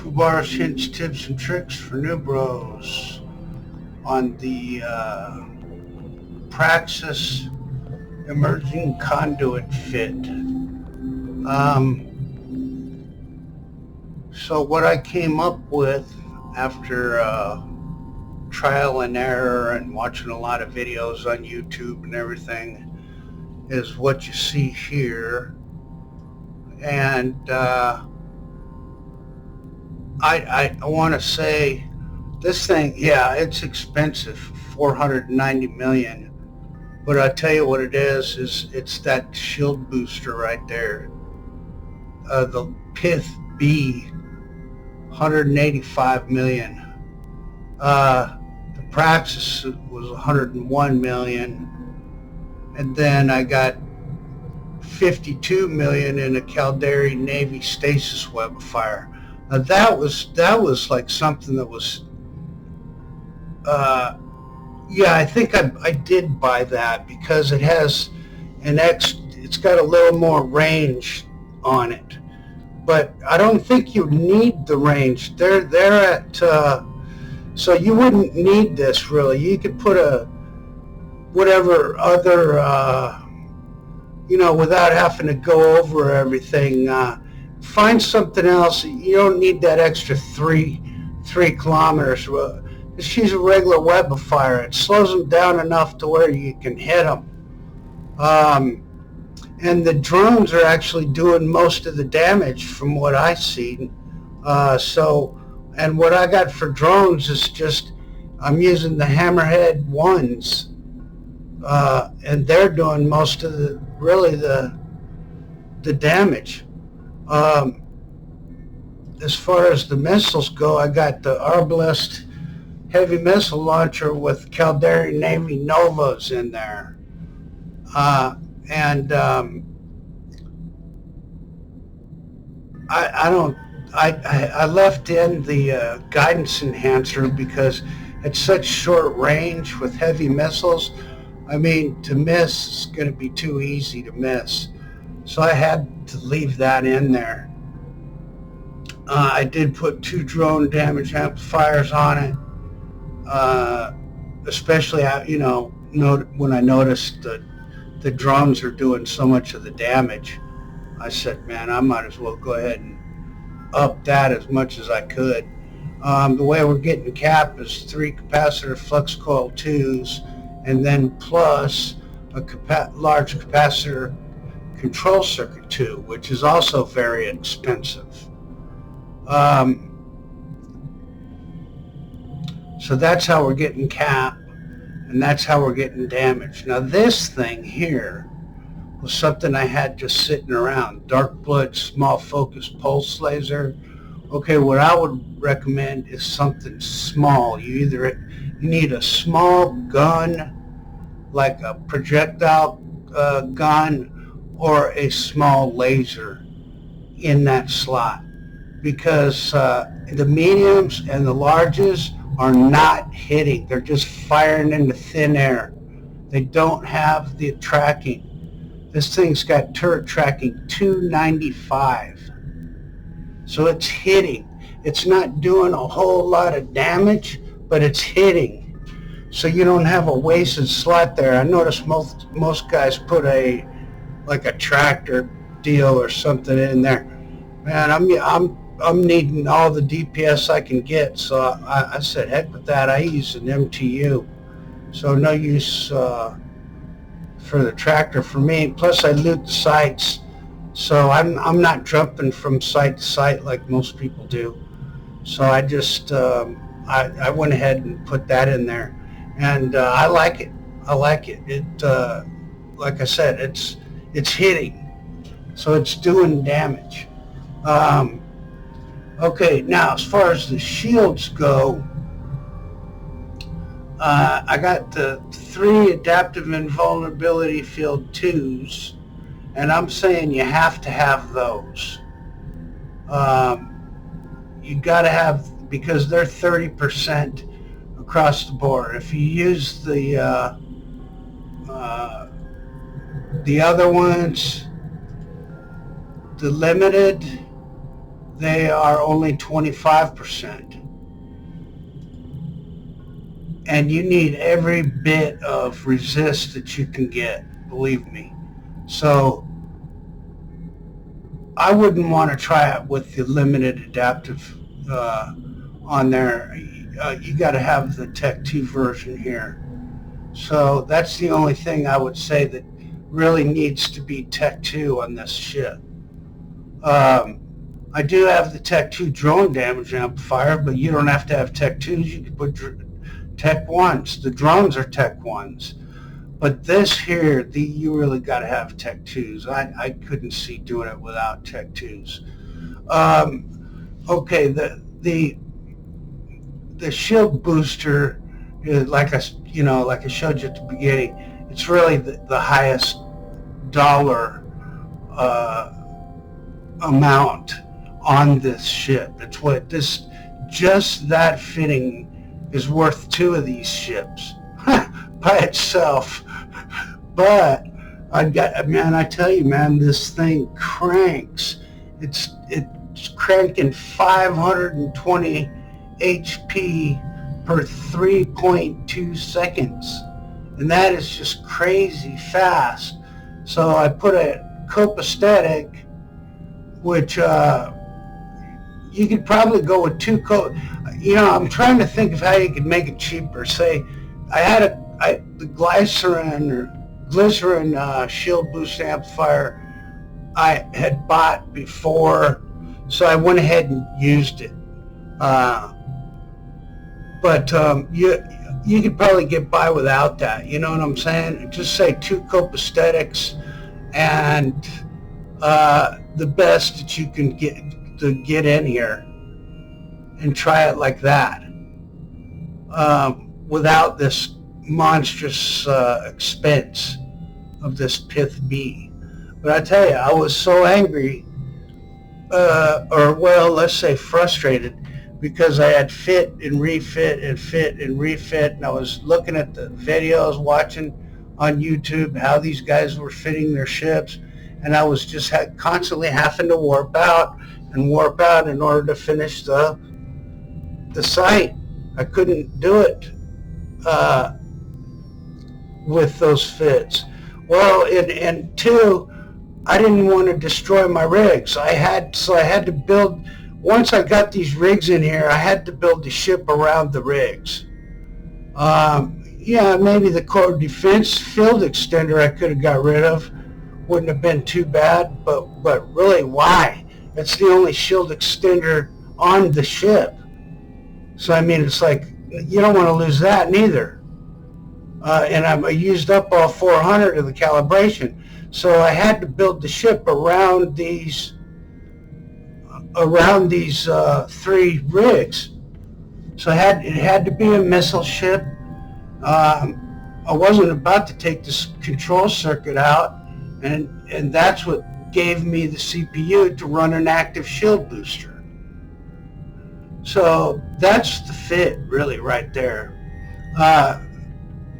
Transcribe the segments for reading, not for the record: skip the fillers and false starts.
Bars, hints, tips, and tricks for new bros on the Praxis emerging conduit fit. So what I came up with after trial and error and watching a lot of videos on YouTube and everything is what you see here. And I want to say this thing, yeah, it's expensive, $490 million. But I tell you what it is it's that shield booster right there. The Pith B, $185 million. The Praxis was $101 million. And then I got $52 million in a Caldari Navy stasis web of fire. Now that was like something that was, yeah, I think I did buy that because it has it's got a little more range on it. But I don't think you need the range. They're at, so you wouldn't need this really. You could put a, whatever other, without having to go over everything, find something else. You don't need that extra three kilometers. Just use a regular web of fire. It slows them down enough to where you can hit them. And the drones are actually doing most of the damage from what I see. And what I got for drones is just, I'm using the Hammerhead 1s. And they're doing most of the damage. As far as the missiles go, I got the Arbalest heavy missile launcher with Caldari Navy Novas in there. I left in the guidance enhancer because at such short range with heavy missiles, I mean, to miss is going to be too easy to miss. So I had to leave that in there. I did put 2 drone damage amplifiers on it, especially, when I noticed that the drones are doing so much of the damage. I said, man, I might as well go ahead and up that as much as I could. The way we're getting capped is 3 capacitor flux coil 2s, and then plus a large capacitor control circuit 2, which is also very expensive. So that's how we're getting capped, and that's how we're getting damage. Now this thing here was something I had just sitting around. Dark Blood small focus pulse laser. Okay, what I would recommend is something small. You need a small gun, like a projectile gun, or a small laser in that slot, because the mediums and the larges are not hitting. They're just firing into thin air. They don't have the tracking. This thing's got turret tracking 295. So it's hitting. It's not doing a whole lot of damage, but it's hitting. So you don't have a wasted slot there. I noticed most guys put a tractor deal or something in there. Man, I'm needing all the DPS I can get, so I said, heck with that. I use an MTU, so no use for the tractor for me. Plus, I loot the sites, so I'm not jumping from site to site like most people do. So I just I went ahead and put that in there, and I like it. It like I said, it's hitting, so it's doing damage. Okay, now as far as the shields go, I got the 3 adaptive invulnerability field 2s, and I'm saying you have to have those. You got to have, because they're 30% across the board. If you use the other ones, the limited, they are only 25%. And you need every bit of resist that you can get, believe me. So I wouldn't want to try it with the limited adaptive on there. You got to have the Tech 2 version here. So that's the only thing I would say that really needs to be Tech 2 on this ship. I do have the Tech 2 drone damage amplifier, but you don't have to have Tech 2s. You can put Tech 1s. The drones are Tech 1s. But this here, you really got to have Tech 2s. I couldn't see doing it without Tech 2s. Okay, the shield booster, like I showed you at the beginning, it's really the highest dollar amount on this ship. It's what just that fitting is worth 2 of these ships by itself. But I tell you, man, this thing cranks. It's cranking 520 HP per 3.2 seconds, and that is just crazy fast. So I put a copacetic, which you could probably go with 2 I'm trying to think of how you could make it cheaper. Say I had the glycerin shield boost amplifier I had bought before, so I went ahead and used it. But you could probably get by without that. You know what I'm saying? Just say 2 copacetic and the best that you can get in here, and try it like that, without this monstrous expense of this Pith B. But I tell you, I was so angry, let's say frustrated, because I had fit and refit, and I was looking at the videos, watching on YouTube how these guys were fitting their ships, and I was just constantly having to warp out in order to finish the site. I couldn't do it with those fits. Well, and 2, I didn't want to destroy my rigs. So I had to build. Once I got these rigs in here, I had to build the ship around the rigs. Maybe the core defense field extender I could have got rid of. Wouldn't have been too bad, but really, why? It's the only shield extender on the ship. So I mean, it's like, you don't want to lose that neither. And I used up all 400 of the calibration, so I had to build the ship around these 3 rigs. So it had to be a missile ship. I wasn't about to take this control circuit out, and that's what gave me the CPU to run an active shield booster. So that's the fit, really, right there.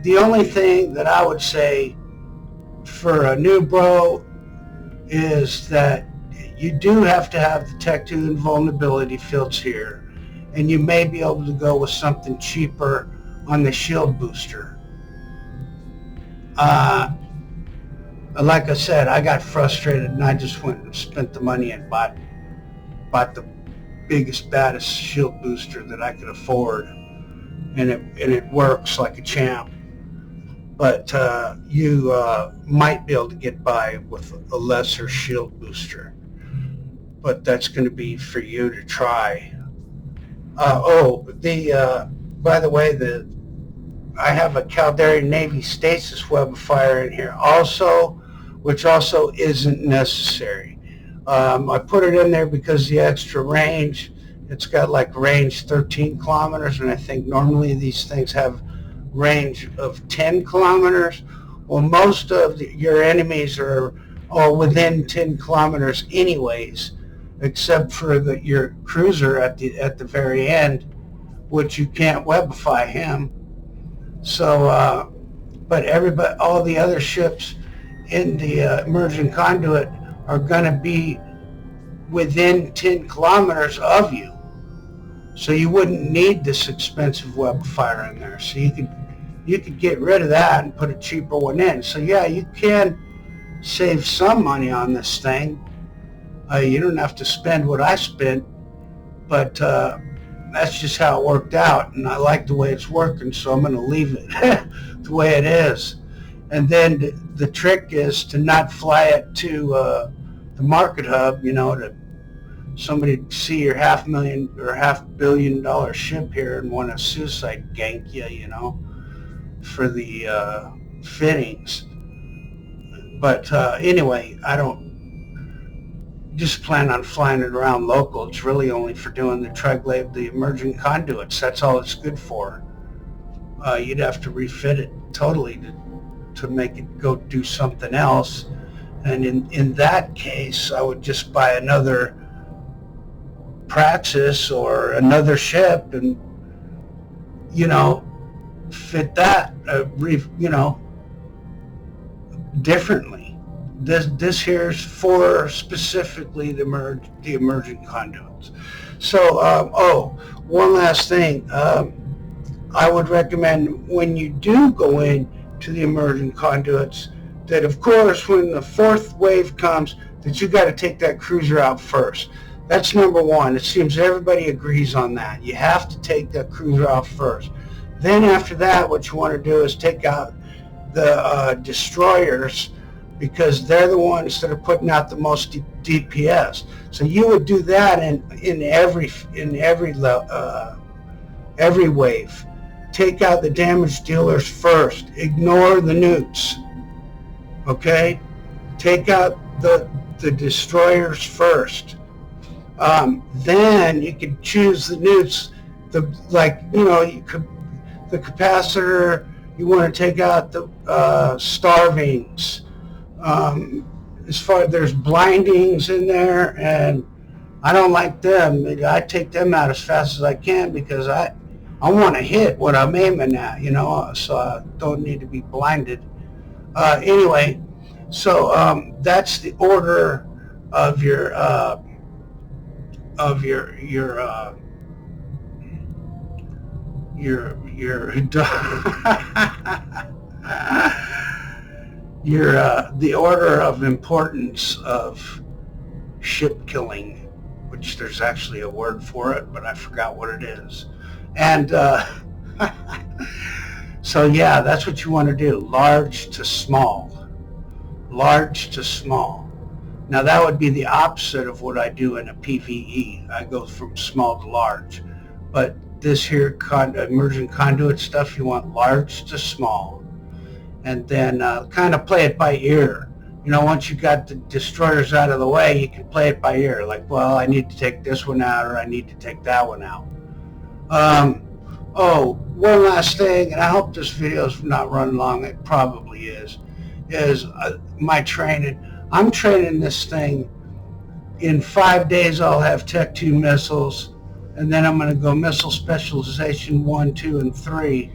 The only thing that I would say for a new bro is that you do have to have the Tech 2 invulnerability fields here, and you may be able to go with something cheaper on the shield booster. Like I said, I got frustrated, and I just went and spent the money and bought the biggest, baddest shield booster that I could afford, and it works like a champ. But you might be able to get by with a lesser shield booster, but that's going to be for you to try. By the way, I have a Caldari Navy stasis webifier in here also, which also isn't necessary. I put it in there because the extra range. It's got like range 13 kilometers, and I think normally these things have range of 10 kilometers. Well, most of your enemies are all within 10 kilometers anyways, except for your cruiser at the very end, which you can't webify him. So, but all the other ships in the emergent conduit are going to be within 10 kilometers of you. So you wouldn't need this expensive web fire in there. So you could get rid of that and put a cheaper one in. So yeah, you can save some money on this thing. You don't have to spend what I spent, but that's just how it worked out, and I like the way it's working, so I'm going to leave it the way it is. And then the trick is to not fly it to the market hub, to somebody see your $500,000 or $500 million ship here and want to suicide gank you, for the fittings. But anyway, I don't just plan on flying it around local. It's really only for doing the emergent conduits. That's all it's good for. You'd have to refit it totally to make it go do something else. And in that case, I would just buy another Praxis or another ship and, fit that, differently. This here's for specifically the emergent conduits. So, one last thing. I would recommend when you do go in to the emergent conduits that, of course, when the fourth wave comes, that you got to take that cruiser out first. That's number one. It seems everybody agrees on that. You have to take that cruiser out first. Then after that, what you want to do is take out the destroyers, because they're the ones that are putting out the most DPS. So you would do that in every wave. Take out the damage dealers first. Ignore the newts. Okay? Take out the destroyers first. Then you can choose the newts. The capacitor. You want to take out the starvings. As far as there's blindings in there, and I don't like them. I take them out as fast as I can because I want to hit what I'm aiming at, so I don't need to be blinded. Anyway, so that's the order of your the order of importance of ship killing, which there's actually a word for it, but I forgot what it is. And so yeah, that's what you want to do. Large to small. Large to small. Now that would be the opposite of what I do in a PvE. I go from small to large. But this here emergent conduit stuff, you want large to small. And then kind of play it by ear. Once you got the destroyers out of the way, you can play it by ear. Like, well, I need to take this one out, or I need to take that one out. One last thing, and I hope this video is not running long. It probably is my training. I'm training this thing. In 5 days, I'll have Tech 2 missiles, and then I'm going to go missile specialization 1, 2, and 3.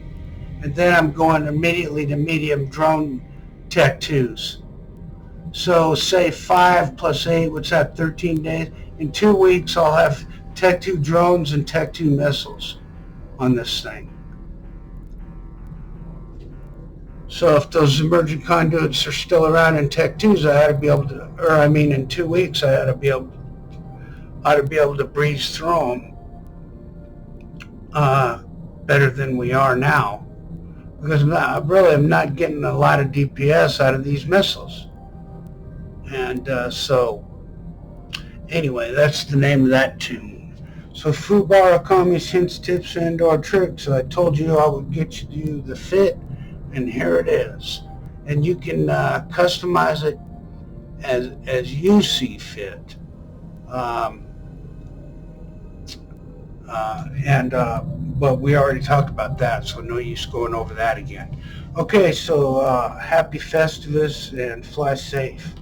And then I'm going immediately to medium drone Tech 2s. So say 5 plus 8, what's that, 13 days? In 2 weeks, I'll have Tech 2 drones and Tech 2 missiles on this thing. So if those emergent conduits are still around in Tech 2s, I ought to be able to, in 2 weeks, I ought to be able to breeze through them better than we are now. Because I'm not getting a lot of DPS out of these missiles. And so, anyway, that's the name of that tune. So, Fubara Kami's hints, tips, and/or tricks. I told you I would get you the fit, and here it is. And you can customize it as you see fit. But we already talked about that, so no use going over that again. Okay, so happy Festivus and fly safe.